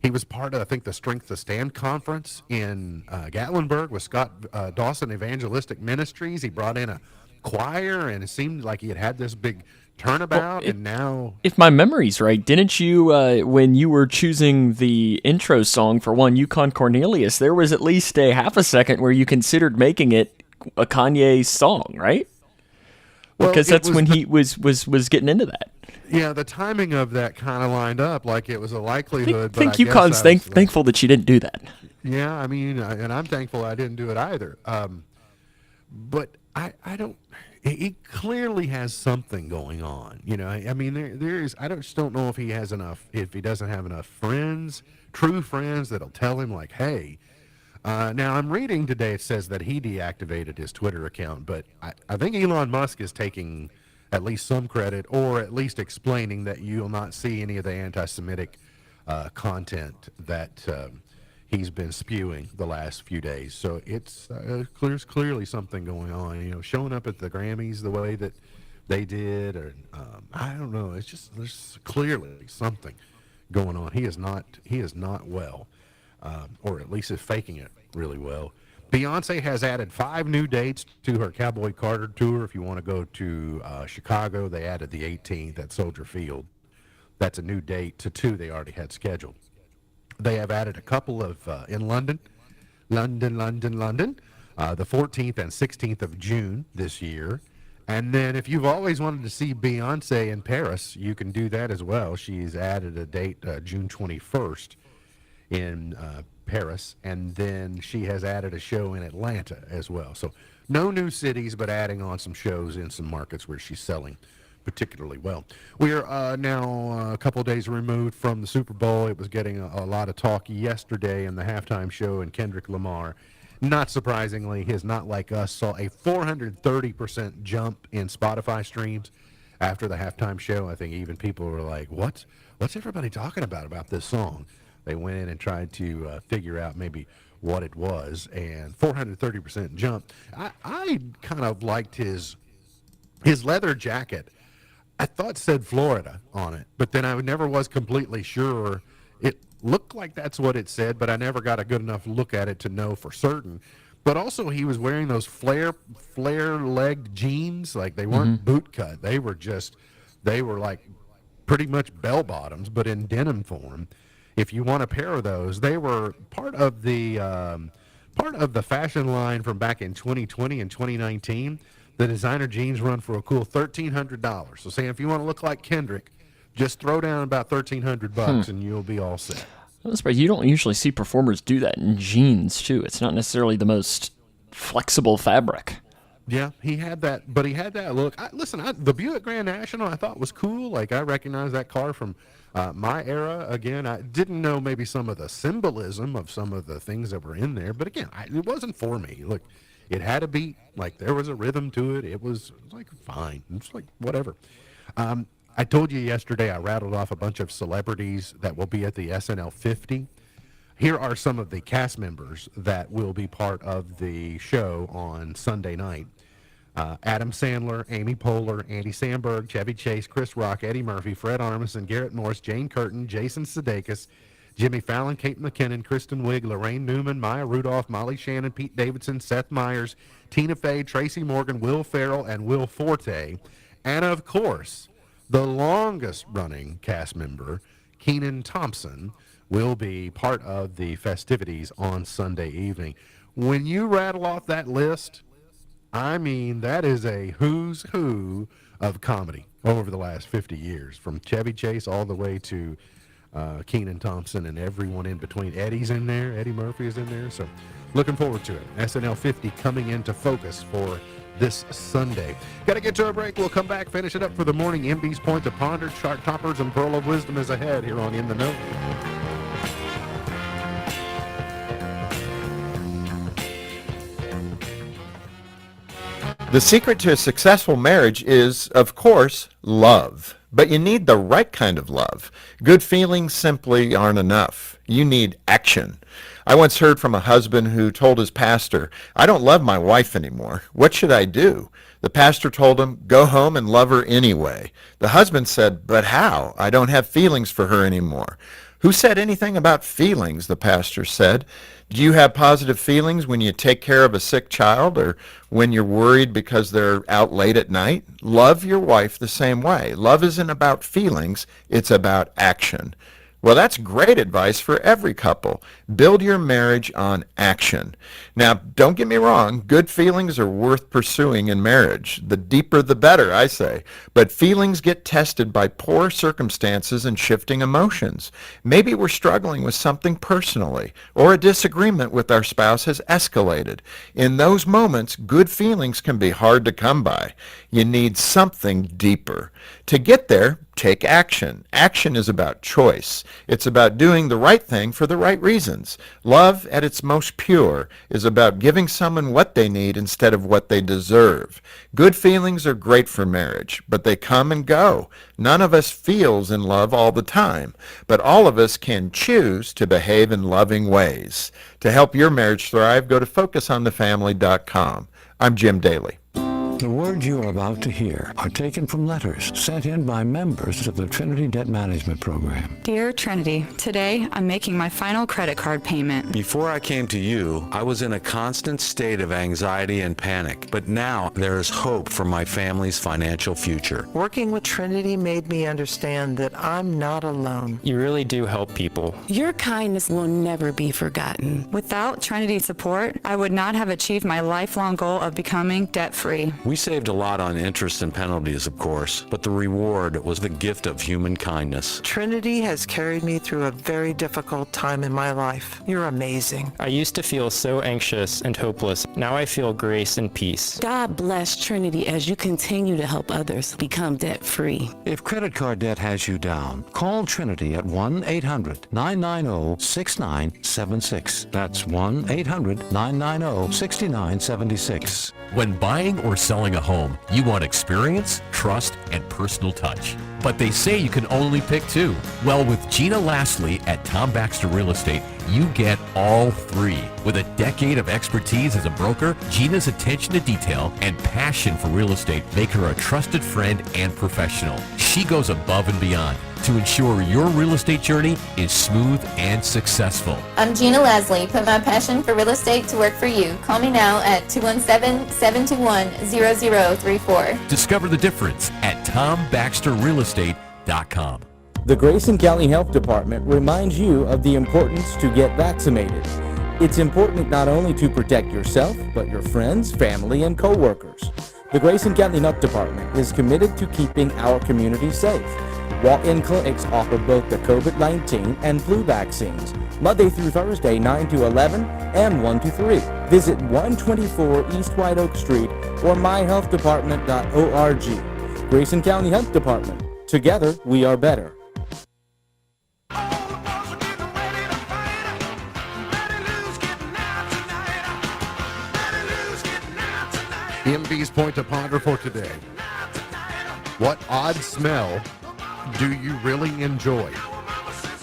He was part of, I think, the Strength to Stand conference in Gatlinburg with Scott Dawson Evangelistic Ministries. He brought in a choir, and it seemed like he had this big turnabout, and now... If my memory's right, didn't you, when you were choosing the intro song for One Yukon Cornelius, there was at least a half a second where you considered making it a Kanye song, right? Because that's when he was getting into that. Yeah, the timing of that kind of lined up like it was a likelihood. I think UConn's thankful that she didn't do that. Yeah, I mean, and I'm thankful I didn't do it either. But I don't. he clearly has something going on. You know, I mean, there is. Just don't know if he has enough. If he doesn't have enough friends, true friends, that'll tell him like, hey. Now I'm reading today. It says that he deactivated his Twitter account, but I think Elon Musk is taking at least some credit, or at least explaining that you'll not see any of the anti-Semitic content that he's been spewing the last few days. So there's clearly something going on. You know, showing up at the Grammys the way that they did, or I don't know. It's just there's clearly something going on. He is not well, or at least is faking it really well. Beyonce has added 5 new dates to her Cowboy Carter tour. If you want to go to Chicago, they added the 18th at Soldier Field. That's a new date to 2 they already had scheduled. They have added a couple of in London, the 14th and 16th of June this year. And then if you've always wanted to see Beyonce in Paris, you can do that as well. She's added a date, June 21st in Paris, and then she has added a show in Atlanta as well. So no new cities, but adding on some shows in some markets where she's selling particularly well. We are now a couple of days removed from the Super Bowl. It was getting a lot of talk yesterday in the halftime show, and Kendrick Lamar, not surprisingly, his Not Like Us saw a 430% jump in Spotify streams after the halftime show. I think even people were like, what's everybody talking about this song? They went in and tried to figure out maybe what it was, and 430% jump. I kind of liked his leather jacket. I thought said Florida on it, but then I never was completely sure. It looked like that's what it said, but I never got a good enough look at it to know for certain. But also he was wearing those flare-legged jeans, like they weren't boot cut. They were like pretty much bell bottoms, but in denim form. If you want a pair of those, they were part of the fashion line from back in 2020 and 2019. The designer jeans run for a cool $1,300. So, Sam, if you want to look like Kendrick, just throw down about $1,300 and you'll be all set. That's right. You don't usually see performers do that in jeans too. It's not necessarily the most flexible fabric. Yeah, he had that, but he had that look. The Buick Grand National I thought was cool. Like, I recognize that car from my era. Again, I didn't know maybe some of the symbolism of some of the things that were in there, but again, it wasn't for me. Look, it had a beat, like there was a rhythm to it. It was like fine. It's like whatever. I told you yesterday I rattled off a bunch of celebrities that will be at the SNL 50. Here are some of the cast members that will be part of the show on Sunday night. Adam Sandler, Amy Poehler, Andy Samberg, Chevy Chase, Chris Rock, Eddie Murphy, Fred Armisen, Garrett Morris, Jane Curtin, Jason Sudeikis, Jimmy Fallon, Kate McKinnon, Kristen Wiig, Lorraine Newman, Maya Rudolph, Molly Shannon, Pete Davidson, Seth Meyers, Tina Fey, Tracy Morgan, Will Ferrell, and Will Forte. And of course, the longest running cast member, Kenan Thompson, will be part of the festivities on Sunday evening. When you rattle off that list, I mean, that is a who's who of comedy over the last 50 years, from Chevy Chase all the way to Kenan Thompson and everyone in between. Eddie's in there. Eddie Murphy is in there. So looking forward to it. SNL 50 coming into focus for this Sunday. Got to get to a break. We'll come back, finish it up for the morning. MB's Point to Ponder, Chart Toppers, and Pearl of Wisdom is ahead here on In the Know. The secret to a successful marriage is, of course, love. But you need the right kind of love. Good feelings simply aren't enough. You need action. I once heard from a husband who told his pastor, "I don't love my wife anymore. What should I do?" The pastor told him, "Go home and love her anyway." The husband said, "But how? I don't have feelings for her anymore." "Who said anything about feelings?" the pastor said. "Do you have positive feelings when you take care of a sick child, or when you're worried because they're out late at night? Love your wife the same way. Love isn't about feelings, it's about action." Well, that's great advice for every couple. Build your marriage on action. Now, don't get me wrong, good feelings are worth pursuing in marriage. The deeper the better, I say. But feelings get tested by poor circumstances and shifting emotions. Maybe we're struggling with something personally, or a disagreement with our spouse has escalated. In those moments, good feelings can be hard to come by. You need something deeper. To get there, take action. Action is about choice. It's about doing the right thing for the right reasons. Love, at its most pure, is about giving someone what they need instead of what they deserve. Good feelings are great for marriage, but they come and go. None of us feels in love all the time, but all of us can choose to behave in loving ways. To help your marriage thrive, go to FocusOnTheFamily.com. I'm Jim Daly. The words you are about to hear are taken from letters sent in by members of the Trinity Debt Management Program. Dear Trinity, today I'm making my final credit card payment. Before I came to you, I was in a constant state of anxiety and panic, but now there is hope for my family's financial future. Working with Trinity made me understand that I'm not alone. You really do help people. Your kindness will never be forgotten. Without Trinity's support, I would not have achieved my lifelong goal of becoming debt-free. We saved a lot on interest and penalties, of course, but the reward was the gift of human kindness. Trinity has carried me through a very difficult time in my life. You're amazing. I used to feel so anxious and hopeless. Now I feel grace and peace. God bless Trinity as you continue to help others become debt-free. If credit card debt has you down, call Trinity at 1-800-990-6976. That's 1-800-990-6976. When buying or selling a home, you want experience, trust, and personal touch. But they say you can only pick two. Well, with Gina Lastly at Tom Baxter Real Estate, you get all three. With a decade of expertise as a broker, Gina's attention to detail and passion for real estate make her a trusted friend and professional. She goes above and beyond to ensure your real estate journey is smooth and successful. I'm Gina Leslie. Put my passion for real estate to work for you. Call me now at 217-721-0034. Discover the difference at TomBaxterRealEstate.com. The Grayson County Health Department reminds you of the importance to get vaccinated. It's important not only to protect yourself, but your friends, family, and co-workers. The Grayson County Health Department is committed to keeping our community safe. Walk-in clinics offer both the COVID-19 and flu vaccines, Monday through Thursday, 9 to 11 and 1 to 3. Visit 124 East White Oak Street or myhealthdepartment.org. Grayson County Health Department. Together, we are better. MB's point to ponder for today. What odd smell do you really enjoy?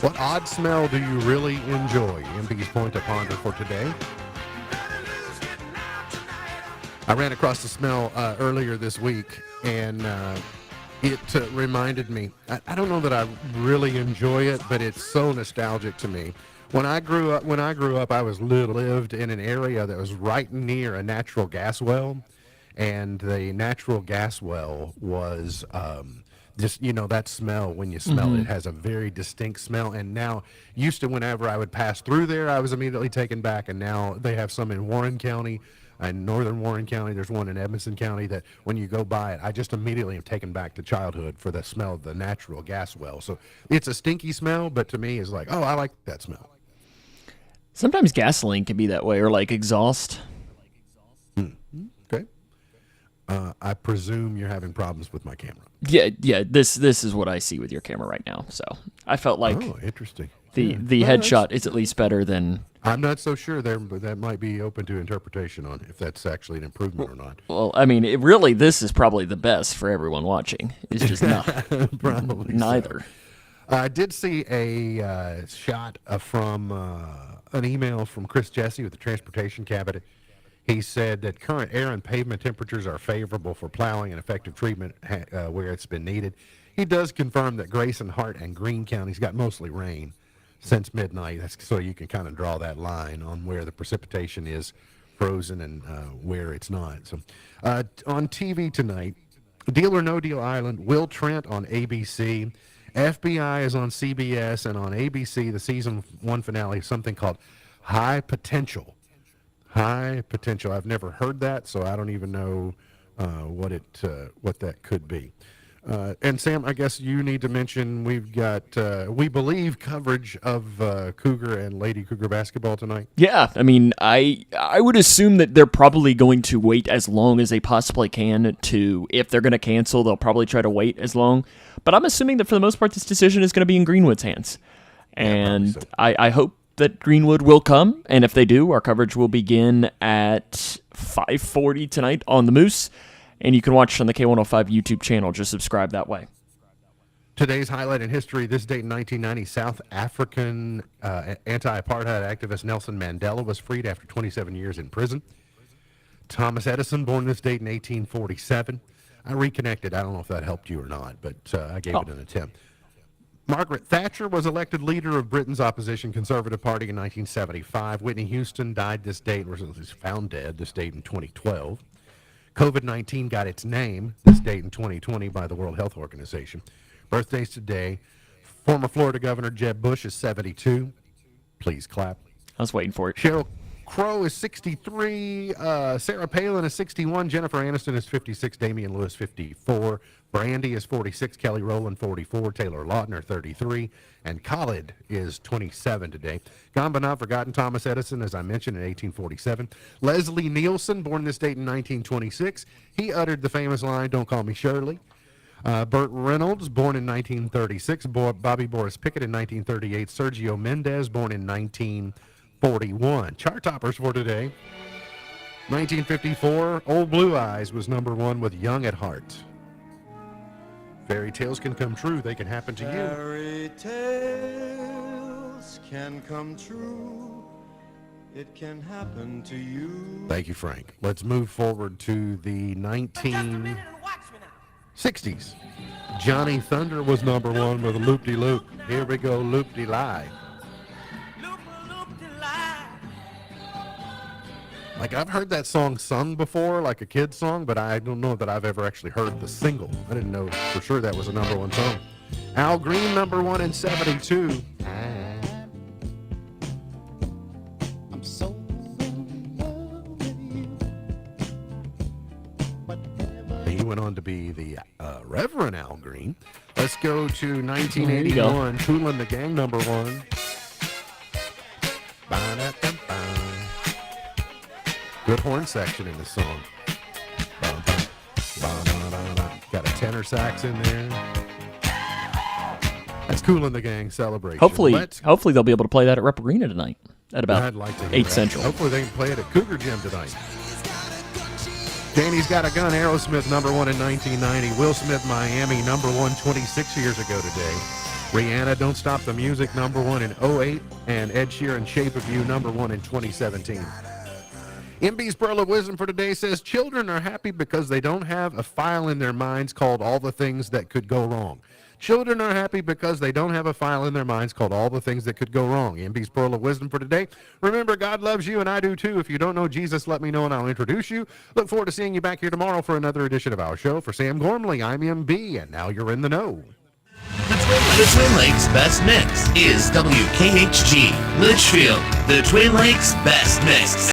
What odd smell do you really enjoy? MB's point to ponder for today. I ran across the smell earlier this week, and it reminded me. I don't know that I really enjoy it, but it's so nostalgic to me. When I grew up, I lived in an area that was right near a natural gas well, and the natural gas well was just, that smell, when you smell it has a very distinct smell. And now, used to, whenever I would pass through there, I was immediately taken back. And now they have some in Warren County, in northern Warren County. There's one in Edmonson County that when you go by it, I just immediately am taken back to childhood for the smell of the natural gas well. So it's a stinky smell, but to me, it's like, oh, I like that smell. Sometimes gasoline can be that way, or like exhaust. Okay. I presume you're having problems with my camera. Yeah. This is what I see with your camera right now. So I felt like interesting. The headshot is at least better than. I'm not so sure there, but that might be open to interpretation on if that's actually an improvement or not. Well, I mean, this is probably the best for everyone watching. It's just not. Probably neither. So. I did see a shot from an email from Chris Jesse with the Transportation Cabinet. He said that current air and pavement temperatures are favorable for plowing and effective treatment where it's been needed. He does confirm that Grayson, Hart, and Greene counties got mostly rain since midnight. That's so you can kind of draw that line on where the precipitation is frozen and where it's not. So on TV tonight, Deal or No Deal Island, Will Trent on ABC. FBI is on CBS, and on ABC, the season 1 finale is something called High Potential. High Potential. I've never heard that, so I don't even know what that could be. And Sam, I guess you need to mention we've got, we believe, coverage of Cougar and Lady Cougar basketball tonight. Yeah, I mean, I would assume that they're probably going to wait as long as they possibly can to, if they're going to cancel, they'll probably try to wait as long. But I'm assuming that for the most part, this decision is going to be in Greenwood's hands. And so. I hope that Greenwood will come, and if they do, our coverage will begin at 5:40 tonight on the Moose. And you can watch on the K105 YouTube channel. Just subscribe that way. Today's highlight in history, this date in 1990, South African anti-apartheid activist Nelson Mandela was freed after 27 years in prison. Thomas Edison, born this date in 1847. I reconnected. I don't know if that helped you or not, but I gave it an attempt. Margaret Thatcher was elected leader of Britain's opposition Conservative Party in 1975. Whitney Houston died this date, or was found dead this date in 2012. COVID-19 got its name this date in 2020 by the World Health Organization. Birthdays today. Former Florida Governor Jeb Bush is 72. Please clap. I was waiting for it. Sheryl Crow is 63. Sarah Palin is 61. Jennifer Aniston is 56. Damian Lewis, 54. Brandy is 46. Kelly Rowland, 44. Taylor Lautner, 33. And Khalid is 27 today. Gone but not forgotten, Thomas Edison, as I mentioned, in 1847. Leslie Nielsen, born this date in 1926. He uttered the famous line, "Don't call me Shirley." Burt Reynolds, born in 1936. Bobby Boris Pickett in 1938. Sergio Mendes, born in 1941. Chart toppers for today. 1954, Old Blue Eyes was #1 with Young at Heart. Fairy tales can come true. They can happen to you. Fairy tales can come true. It can happen to you. Thank you, Frank. Let's move forward to the 1960s. Johnny Thunder was #1 with Loop-de-Loop. Here we go, Loop-de-Lie. Like, I've heard that song sung before, like a kid's song, but I don't know that I've ever actually heard the single. I didn't know for sure that was a #1 song. Al Green, #1 in 72. I'm so in love with you. He went on to be the Reverend Al Green. Let's go to 1981. Kool and the Gang, #1. Good horn section in this song. Got a tenor sax in there. That's Kool and the Gang Celebration. Hopefully they'll be able to play that at Rep Arena tonight at about I'd like to hear 8 that. Central. Hopefully they can play it at Cougar Gym tonight. Danny's Got a Gun, Aerosmith, #1 in 1990. Will Smith, Miami, #1 26 years ago today. Rihanna, Don't Stop the Music, #1 in 08. And Ed Sheeran, Shape of You, #1 in 2017. MB's Pearl of Wisdom for today says, children are happy because they don't have a file in their minds called all the things that could go wrong. Children are happy because they don't have a file in their minds called all the things that could go wrong. MB's Pearl of Wisdom for today. Remember, God loves you, and I do too. If you don't know Jesus, let me know, and I'll introduce you. Look forward to seeing you back here tomorrow for another edition of our show. For Sam Gormley, I'm MB, and now you're in the know. The Twin Lakes Best Mix is WKHG, Litchfield, the Twin Lakes Best Mix.